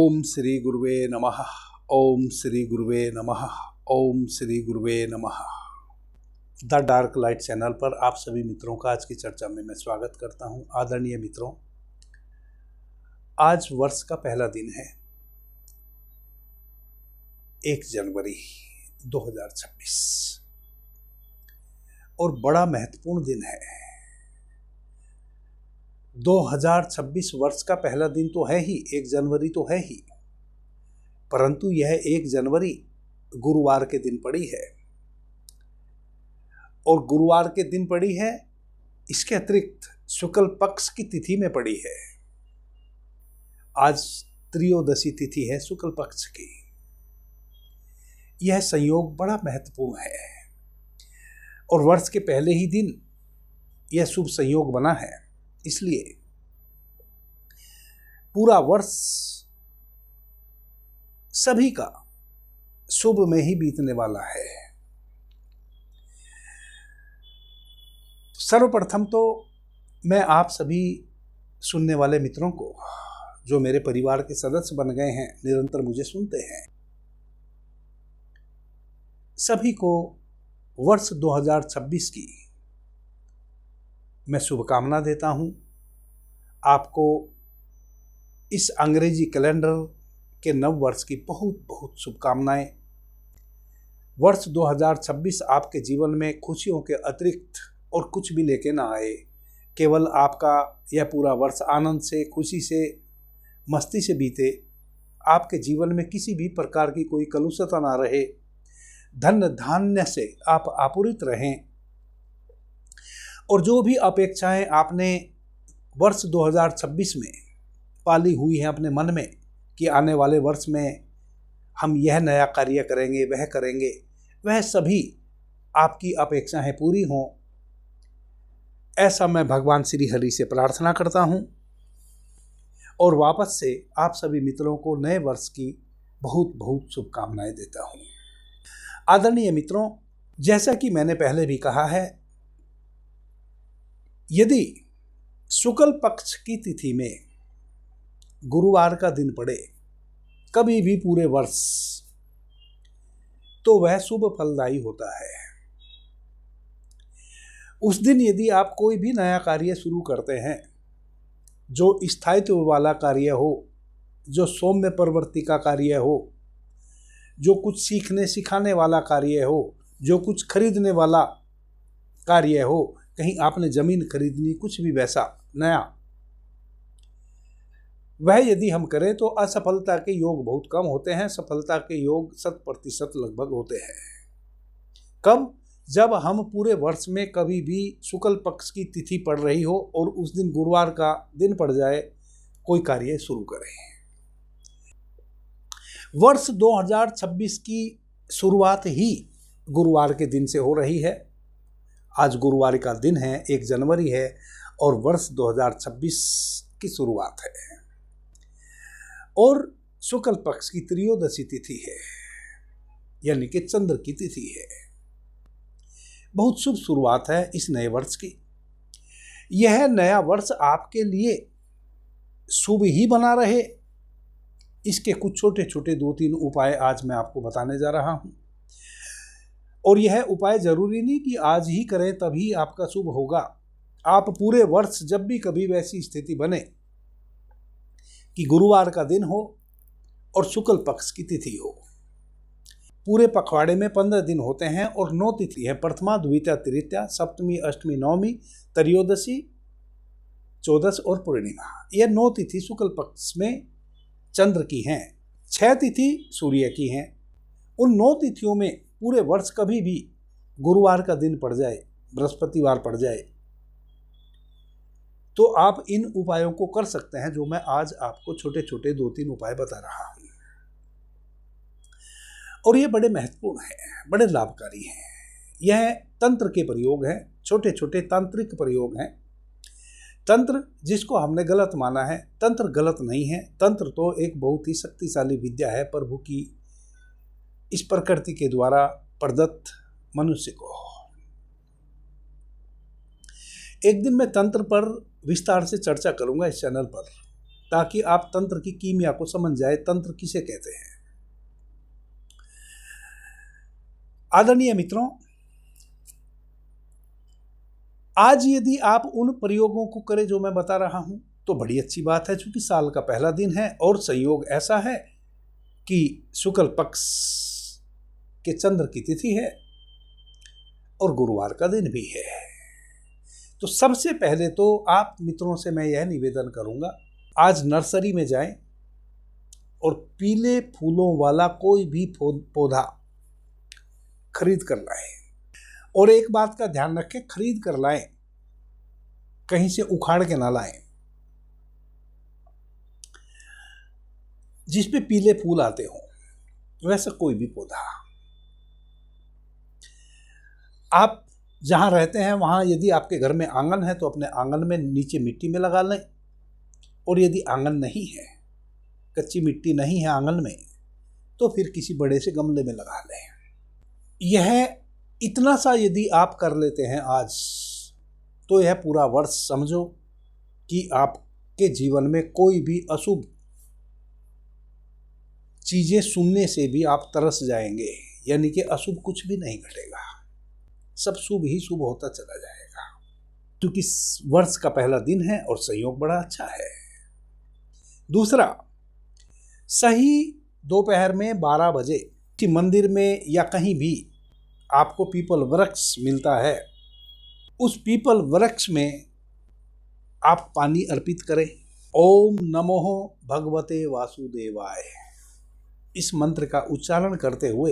ओम श्री गुरुवे नमः। ओम श्री गुरुवे नमः। ओम श्री गुरुवे नमः। द डार्क लाइट चैनल पर आप सभी मित्रों का आज की चर्चा में मैं स्वागत करता हूं। आदरणीय मित्रों, आज वर्ष का पहला दिन है 1 जनवरी 2026 और बड़ा महत्वपूर्ण दिन है। 2026 वर्ष का पहला दिन तो है ही, 1 जनवरी तो है ही, परंतु यह 1 जनवरी गुरुवार के दिन पड़ी है। और गुरुवार के दिन पड़ी है, इसके अतिरिक्त शुक्ल पक्ष की तिथि में पड़ी है। आज त्रयोदशी तिथि है शुक्ल पक्ष की। यह संयोग बड़ा महत्वपूर्ण है और वर्ष के पहले ही दिन यह शुभ संयोग बना है। इसलिए पूरा वर्ष सभी का शुभ में ही बीतने वाला है। सर्वप्रथम तो मैं आप सभी सुनने वाले मित्रों को, जो मेरे परिवार के सदस्य बन गए हैं, निरंतर मुझे सुनते हैं, सभी को वर्ष 2026 की मैं शुभकामना देता हूं। आपको इस अंग्रेजी कैलेंडर के नव वर्ष की बहुत बहुत शुभकामनाएं। वर्ष 2026 आपके जीवन में खुशियों के अतिरिक्त और कुछ भी लेके ना आए। केवल आपका यह पूरा वर्ष आनंद से, खुशी से, मस्ती से बीते। आपके जीवन में किसी भी प्रकार की कोई कलुषता ना रहे। धन धान्य से आप आपूरित रहें। और जो भी अपेक्षाएं आपने वर्ष 2026 में पाली हुई हैं अपने मन में कि आने वाले वर्ष में हम यह नया कार्य करेंगे, वह करेंगे, वह सभी आपकी अपेक्षाएं पूरी हों, ऐसा मैं भगवान श्री हरि से प्रार्थना करता हूं। और वापस से आप सभी मित्रों को नए वर्ष की बहुत बहुत शुभकामनाएं देता हूं। आदरणीय मित्रों, जैसा कि मैंने पहले भी कहा है, यदि शुक्ल पक्ष की तिथि में गुरुवार का दिन पड़े कभी भी पूरे वर्ष, तो वह शुभ फलदायी होता है। उस दिन यदि आप कोई भी नया कार्य शुरू करते हैं, जो स्थायित्व वाला कार्य हो, जो सौम्य प्रवृत्ति का कार्य हो, जो कुछ सीखने सिखाने वाला कार्य हो, जो कुछ खरीदने वाला कार्य हो, कहीं आपने जमीन खरीदनी, कुछ भी वैसा नया, वह यदि हम करें तो असफलता के योग बहुत कम होते हैं। सफलता के योग 100% लगभग होते हैं। कब? जब हम पूरे वर्ष में कभी भी शुक्ल पक्ष की तिथि पड़ रही हो और उस दिन गुरुवार का दिन पड़ जाए, कोई कार्य शुरू करें। वर्ष 2026 की शुरुआत ही गुरुवार के दिन से हो रही है। आज गुरुवार का दिन है, 1 जनवरी है और वर्ष 2026 की शुरुआत है। और शुक्ल पक्ष की त्रयोदशी तिथि है, यानी कि चंद्र की तिथि है। बहुत शुभ शुरुआत है इस नए वर्ष की। यह नया वर्ष आपके लिए शुभ ही बना रहे, इसके कुछ छोटे छोटे 2-3 उपाय आज मैं आपको बताने जा रहा हूं। और यह उपाय जरूरी नहीं कि आज ही करें तभी आपका शुभ होगा। आप पूरे वर्ष जब भी कभी वैसी स्थिति बने कि गुरुवार का दिन हो और शुक्ल पक्ष की तिथि हो, पूरे पखवाड़े में 15 दिन होते हैं और 9 तिथि है। प्रथमा, द्वितीया, तृतीया, सप्तमी, अष्टमी, नवमी, त्रयोदशी, चौदस और पूर्णिमा। यह 9 तिथि शुक्ल पक्ष में चंद्र की हैं। 6 तिथि सूर्य की हैं। उन 9 तिथियों में पूरे वर्ष कभी भी गुरुवार का दिन पड़ जाए, बृहस्पतिवार पड़ जाए, तो आप इन उपायों को कर सकते हैं, जो मैं आज आपको छोटे छोटे 2-3 उपाय बता रहा हूं। और ये बड़े महत्वपूर्ण हैं, बड़े लाभकारी हैं। यह तंत्र के प्रयोग हैं, छोटे छोटे तांत्रिक प्रयोग हैं। तंत्र जिसको हमने गलत माना है, तंत्र गलत नहीं है। तंत्र तो एक बहुत ही शक्तिशाली विद्या है, प्रभु की इस प्रकृति के द्वारा प्रदत्त मनुष्य को। एक दिन मैं तंत्र पर विस्तार से चर्चा करूंगा इस चैनल पर। ताकि आप तंत्र की कीमिया को समझ जाए, तंत्र किसे कहते हैं। आदरणीय मित्रों, आज यदि आप उन प्रयोगों को करें जो मैं बता रहा हूं तो बड़ी अच्छी बात है, क्योंकि साल का पहला दिन है और संयोग ऐसा है कि शुक्ल पक्ष के चंद्र की तिथि है और गुरुवार का दिन भी है। तो सबसे पहले तो आप मित्रों से मैं यह निवेदन करूंगा, आज नर्सरी में जाएं और पीले फूलों वाला कोई भी पौधा खरीद कर लाएं। और एक बात का ध्यान रखें, खरीद कर लाएं, कहीं से उखाड़ के ना लाएं। जिस पे पीले फूल आते हो वैसा कोई भी पौधा। आप जहां रहते हैं वहां यदि आपके घर में आंगन है तो अपने आंगन में नीचे मिट्टी में लगा लें, और यदि आंगन नहीं है, कच्ची मिट्टी नहीं है आंगन में, तो फिर किसी बड़े से गमले में लगा लें। यह इतना सा यदि आप कर लेते हैं आज, तो यह पूरा वर्ष समझो कि आपके जीवन में कोई भी अशुभ चीजें सुनने से भी आप तरस जाएंगे, यानी कि अशुभ कुछ भी नहीं घटेगा, सब शुभ ही शुभ होता चला जाएगा, क्योंकि वर्ष का पहला दिन है और संयोग बड़ा अच्छा है। दूसरा, सही दोपहर में 12 बजे कि मंदिर में या कहीं भी आपको पीपल वृक्ष मिलता है, उस पीपल वृक्ष में आप पानी अर्पित करें। ओम नमो भगवते वासुदेवाय, इस मंत्र का उच्चारण करते हुए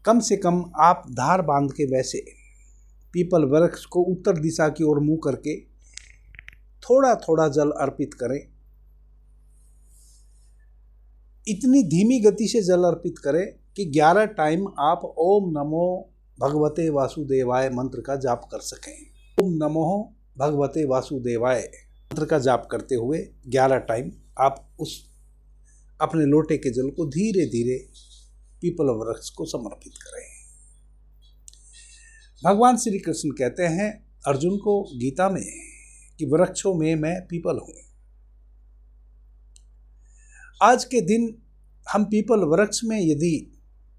कम से कम आप धार बांध के वैसे पीपल वृक्ष को उत्तर दिशा की ओर मुंह करके थोड़ा थोड़ा जल अर्पित करें। इतनी धीमी गति से जल अर्पित करें कि 11 टाइम आप ओम नमो भगवते वासुदेवाय मंत्र का जाप कर सकें। ओम नमो भगवते वासुदेवाय मंत्र का जाप करते हुए 11 टाइम आप उस अपने लोटे के जल को धीरे धीरे पीपल वृक्ष को समर्पित करें। भगवान श्री कृष्ण कहते हैं अर्जुन को गीता में कि वृक्षों में मैं पीपल हूं। आज के दिन हम पीपल वृक्ष में यदि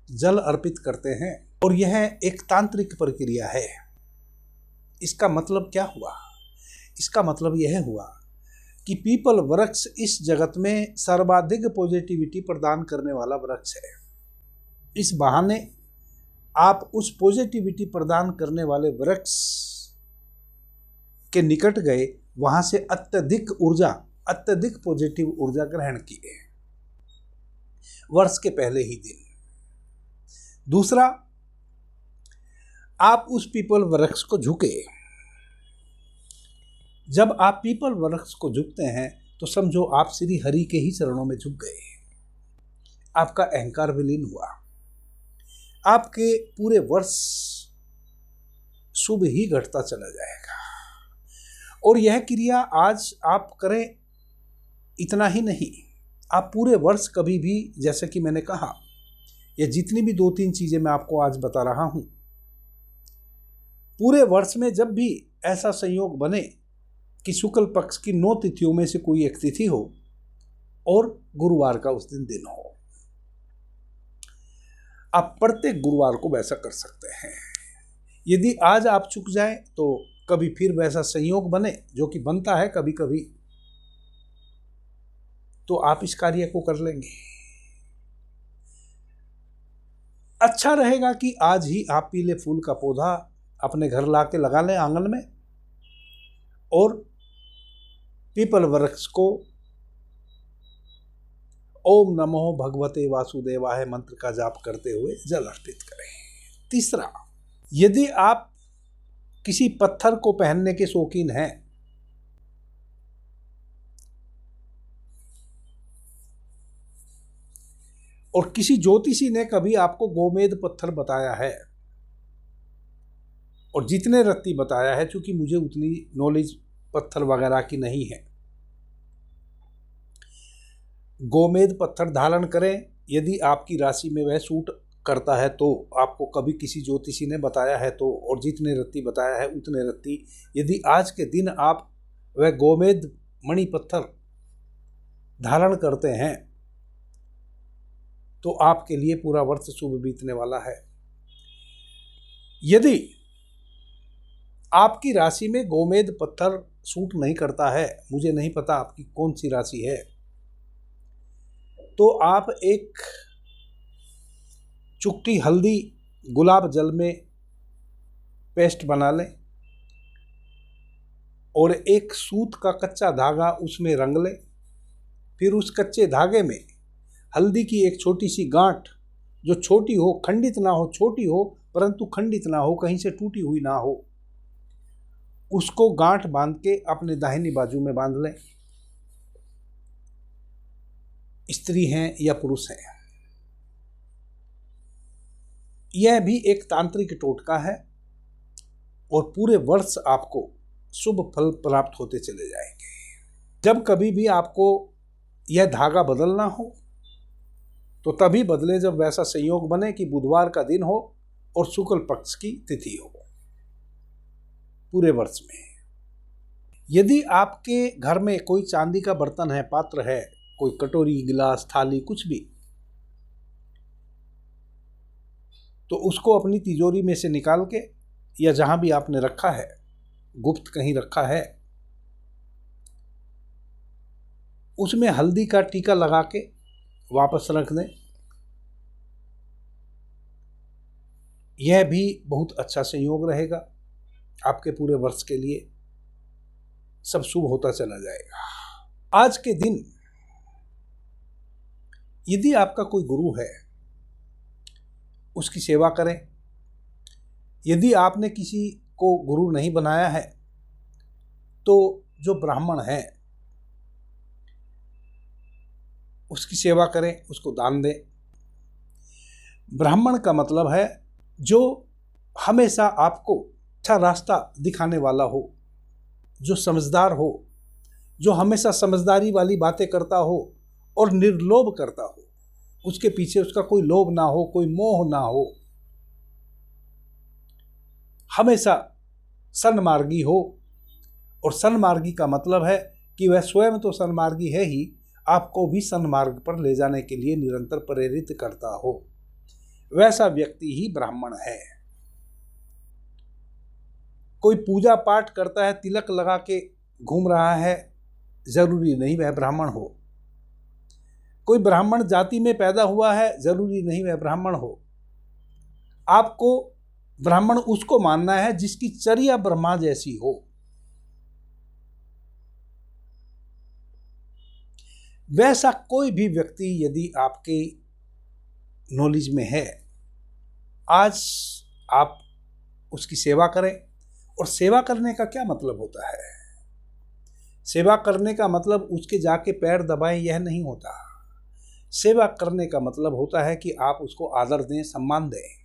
जल अर्पित करते हैं, और यह एक तांत्रिक प्रक्रिया है, इसका मतलब क्या हुआ? इसका मतलब यह हुआ कि पीपल वृक्ष इस जगत में सर्वाधिक पॉजिटिविटी प्रदान करने वाला वृक्ष है। इस बहाने आप उस पॉजिटिविटी प्रदान करने वाले वृक्ष के निकट गए, वहां से अत्यधिक ऊर्जा, अत्यधिक पॉजिटिव ऊर्जा ग्रहण किए वर्ष के पहले ही दिन। दूसरा, आप उस पीपल वृक्ष को झुके। जब आप पीपल वृक्ष को झुकते हैं तो समझो आप श्री हरि के ही चरणों में झुक गए, आपका अहंकार विलीन हुआ, आपके पूरे वर्ष शुभ ही घटता चला जाएगा। और यह क्रिया आज आप करें, इतना ही नहीं, आप पूरे वर्ष कभी भी, जैसे कि मैंने कहा, ये जितनी भी 2-3 चीजें मैं आपको आज बता रहा हूं, पूरे वर्ष में जब भी ऐसा संयोग बने कि शुक्ल पक्ष की 9 तिथियों में से कोई एक तिथि हो और गुरुवार का उस दिन हो, आप प्रत्येक गुरुवार को वैसा कर सकते हैं। यदि आज आप चूक जाएं तो कभी फिर वैसा संयोग बने, जो कि बनता है कभी कभी, तो आप इस कार्य को कर लेंगे। अच्छा रहेगा कि आज ही आप पीले फूल का पौधा अपने घर लाके लगा लें आंगन में, और पीपल वृक्ष को ओम नमो भगवते वासुदेवाय मंत्र का जाप करते हुए जल अर्पित करें। तीसरा, यदि आप किसी पत्थर को पहनने के शौकीन हैं, और किसी ज्योतिषी ने कभी आपको गोमेद पत्थर बताया है, और जितने रत्ती बताया है, चूंकि मुझे उतनी नॉलेज पत्थर वगैरह की नहीं है, गोमेद पत्थर धारण करें। यदि आपकी राशि में वह सूट करता है तो आपको कभी किसी ज्योतिषी ने बताया है तो, और जितने रत्ती बताया है उतने रत्ती, यदि आज के दिन आप वह गोमेद मणि पत्थर धारण करते हैं तो आपके लिए पूरा वर्ष शुभ बीतने वाला है। यदि आपकी राशि में गोमेद पत्थर सूट नहीं करता है, मुझे नहीं पता आपकी कौन सी राशि है, तो आप एक चुटकी हल्दी गुलाब जल में पेस्ट बना लें और एक सूत का कच्चा धागा उसमें रंग लें। फिर उस कच्चे धागे में हल्दी की एक छोटी सी गांठ, जो छोटी हो, खंडित ना हो, छोटी हो परंतु खंडित ना हो, कहीं से टूटी हुई ना हो, उसको गांठ बांध के अपने दाहिनी बाजू में बांध लें। स्त्री हैं या पुरुष हैं, यह भी एक तांत्रिक टोटका है और पूरे वर्ष आपको शुभ फल प्राप्त होते चले जाएंगे। जब कभी भी आपको यह धागा बदलना हो तो तभी बदले जब वैसा संयोग बने कि बुधवार का दिन हो और शुक्ल पक्ष की तिथि हो पूरे वर्ष में। यदि आपके घर में कोई चांदी का बर्तन है, पात्र है, कोई कटोरी, गिलास, थाली, कुछ भी, तो उसको अपनी तिजोरी में से निकाल के या जहां भी आपने रखा है, गुप्त कहीं रखा है, उसमें हल्दी का टीका लगा के वापस रख दें। यह भी बहुत अच्छा संयोग रहेगा, आपके पूरे वर्ष के लिए सब शुभ होता चला जाएगा। आज के दिन यदि आपका कोई गुरु है, उसकी सेवा करें। यदि आपने किसी को गुरु नहीं बनाया है तो जो ब्राह्मण है उसकी सेवा करें, उसको दान दें। ब्राह्मण का मतलब है जो हमेशा आपको अच्छा रास्ता दिखाने वाला हो, जो समझदार हो, जो हमेशा समझदारी वाली बातें करता हो और निर्लोभ करता हो, उसके पीछे उसका कोई लोभ ना हो, कोई मोह ना हो, हमेशा सन्मार्गी हो। और सन्मार्गी का मतलब है कि वह स्वयं तो सन्मार्गी है ही, आपको भी सन्मार्ग पर ले जाने के लिए निरंतर प्रेरित करता हो, वैसा व्यक्ति ही ब्राह्मण है। कोई पूजा पाठ करता है, तिलक लगा के घूम रहा है, जरूरी नहीं वह ब्राह्मण हो। कोई ब्राह्मण जाति में पैदा हुआ है, जरूरी नहीं वह ब्राह्मण हो। आपको ब्राह्मण उसको मानना है जिसकी चर्या ब्रह्मा जैसी हो। वैसा कोई भी व्यक्ति यदि आपके नॉलेज में है, आज आप उसकी सेवा करें। और सेवा करने का क्या मतलब होता है? सेवा करने का मतलब उसके जाके पैर दबाएं, यह नहीं होता। सेवा करने का मतलब होता है कि आप उसको आदर दें, सम्मान दें।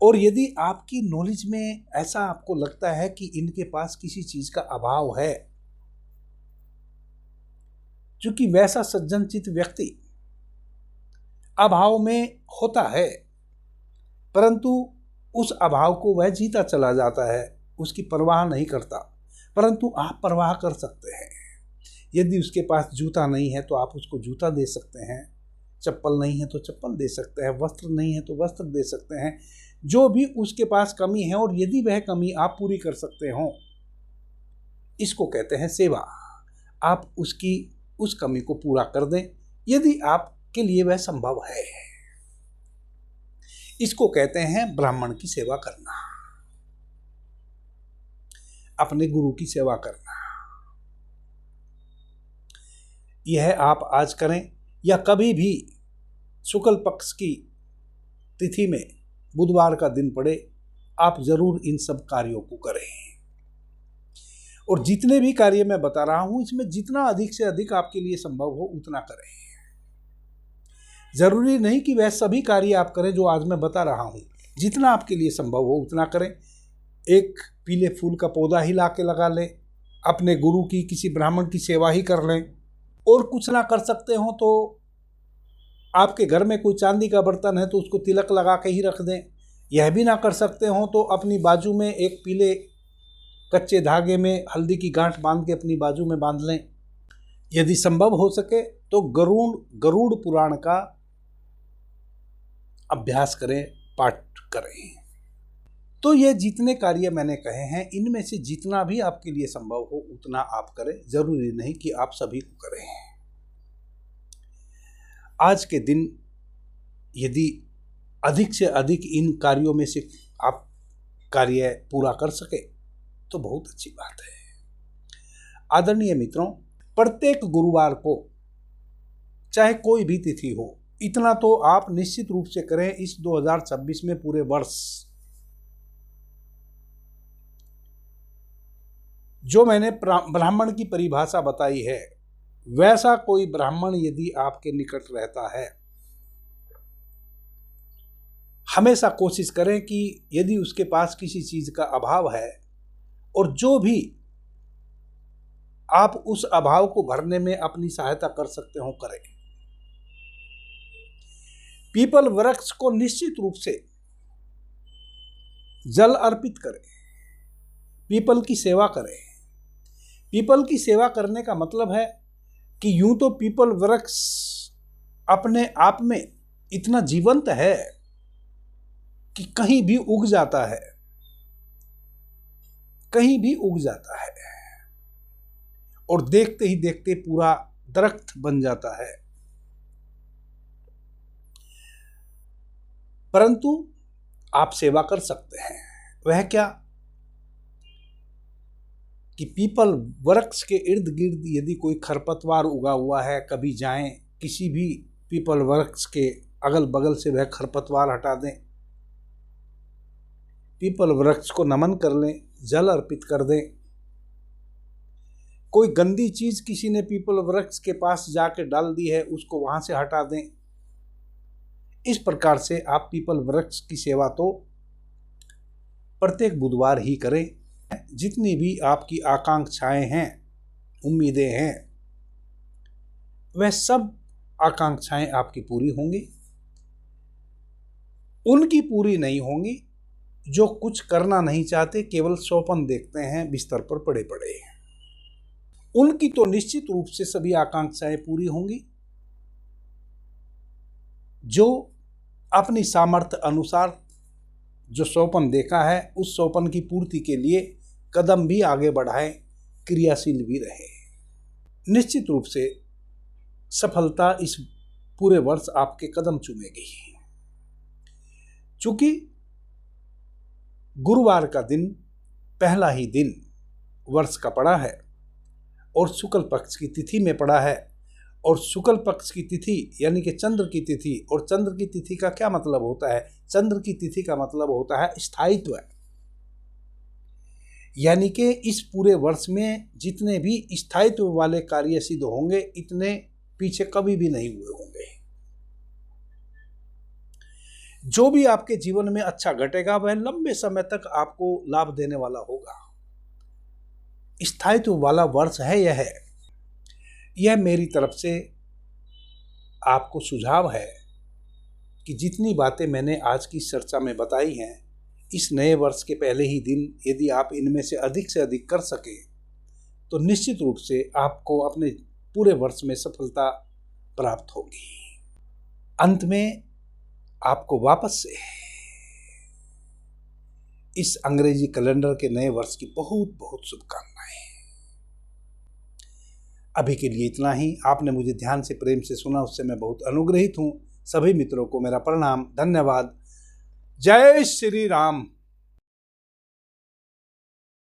और यदि आपकी नॉलेज में ऐसा आपको लगता है कि इनके पास किसी चीज का अभाव है, क्योंकि वैसा सज्जनचित व्यक्ति अभाव में होता है, परंतु उस अभाव को वह जीता चला जाता है, उसकी परवाह नहीं करता। परंतु आप परवाह कर सकते हैं। यदि उसके पास जूता नहीं है तो आप उसको जूता दे सकते हैं, चप्पल नहीं है तो चप्पल दे सकते हैं, वस्त्र नहीं है तो वस्त्र दे सकते हैं। जो भी उसके पास कमी है और यदि वह कमी आप पूरी कर सकते हो, इसको कहते हैं सेवा। आप उसकी उस कमी को पूरा कर दें यदि आपके लिए वह संभव है। इसको कहते हैं ब्राह्मण की सेवा करना, अपने गुरु की सेवा करना। यह आप आज करें या कभी भी शुक्ल पक्ष की तिथि में बुधवार का दिन पड़े, आप जरूर इन सब कार्यों को करें। और जितने भी कार्य मैं बता रहा हूं, इसमें जितना अधिक से अधिक आपके लिए संभव हो उतना करें। जरूरी नहीं कि वह सभी कार्य आप करें जो आज मैं बता रहा हूं, जितना आपके लिए संभव हो उतना करें। एक पीले फूल का पौधा ही ला के लगा लें, अपने गुरु की, किसी ब्राह्मण की सेवा ही कर लें। और कुछ ना कर सकते हो तो आपके घर में कोई चांदी का बर्तन है तो उसको तिलक लगा के ही रख दें। यह भी ना कर सकते हो तो अपनी बाजू में एक पीले कच्चे धागे में हल्दी की गांठ बांध के अपनी बाजू में बांध लें। यदि संभव हो सके तो गरुड़ पुराण का अभ्यास करें, पाठ करें। तो ये जितने कार्य मैंने कहे हैं, इनमें से जितना भी आपके लिए संभव हो उतना आप करें। जरूरी नहीं कि आप सभी को करें। आज के दिन यदि अधिक से अधिक इन कार्यों में से आप कार्य पूरा कर सके तो बहुत अच्छी बात है। आदरणीय मित्रों, प्रत्येक गुरुवार को चाहे कोई भी तिथि हो, इतना तो आप निश्चित रूप से करें इस 2026 में पूरे वर्ष। जो मैंने ब्राह्मण की परिभाषा बताई है, वैसा कोई ब्राह्मण यदि आपके निकट रहता है, हमेशा कोशिश करें कि यदि उसके पास किसी चीज का अभाव है और जो भी आप उस अभाव को भरने में अपनी सहायता कर सकते हो करें। पीपल वृक्ष को निश्चित रूप से जल अर्पित करें, पीपल की सेवा करें। पीपल की सेवा करने का मतलब है कि यूं तो पीपल वृक्ष अपने आप में इतना जीवंत है कि कहीं भी उग जाता है, कहीं भी उग जाता है और देखते ही देखते पूरा दरख्त बन जाता है। परंतु आप सेवा कर सकते हैं। वह क्या कि पीपल वृक्ष के इर्द गिर्द यदि कोई खरपतवार उगा हुआ है, कभी जाएं, किसी भी पीपल वृक्ष के अगल बगल से वह खरपतवार हटा दें, पीपल वृक्ष को नमन कर लें, जल अर्पित कर दें। कोई गंदी चीज किसी ने पीपल वृक्ष के पास जाके डाल दी है, उसको वहां से हटा दें। इस प्रकार से आप पीपल वृक्ष की सेवा तो प्रत्येक बुधवार ही करें। जितनी भी आपकी आकांक्षाएं हैं, उम्मीदें हैं, वह सब आकांक्षाएं आपकी पूरी होंगी। उनकी पूरी नहीं होंगी जो कुछ करना नहीं चाहते, केवल सौपन देखते हैं बिस्तर पर पड़े पड़े। उनकी तो निश्चित रूप से सभी आकांक्षाएं पूरी होंगी जो अपनी सामर्थ्य अनुसार जो सौपन देखा है उस सौपन की पूर्ति के लिए कदम भी आगे बढ़ाएं, क्रियाशील भी रहे। निश्चित रूप से सफलता इस पूरे वर्ष आपके कदम चूमेगी। चूंकि गुरुवार का दिन पहला ही दिन वर्ष का पड़ा है और शुक्ल पक्ष की तिथि में पड़ा है, और शुक्ल पक्ष की तिथि यानी कि चंद्र की तिथि, और चंद्र की तिथि का क्या मतलब होता है? चंद्र की तिथि का मतलब होता है स्थायित्व। यानी कि इस पूरे वर्ष में जितने भी स्थायित्व वाले कार्य सिद्ध होंगे, इतने पीछे कभी भी नहीं हुए होंगे। जो भी आपके जीवन में अच्छा घटेगा वह लंबे समय तक आपको लाभ देने वाला होगा। स्थायित्व वाला वर्ष है यह मेरी तरफ से आपको सुझाव है कि जितनी बातें मैंने आज की चर्चा में बताई हैं, इस नए वर्ष के पहले ही दिन यदि आप इनमें से अधिक कर सकें तो निश्चित रूप से आपको अपने पूरे वर्ष में सफलता प्राप्त होगी। अंत में आपको वापस से इस अंग्रेजी कैलेंडर के नए वर्ष की बहुत बहुत शुभकामनाएं। अभी के लिए इतना ही। आपने मुझे ध्यान से प्रेम से सुना, उससे मैं बहुत अनुग्रहित हूँ। सभी मित्रों को मेरा प्रणाम, धन्यवाद। जय श्री राम।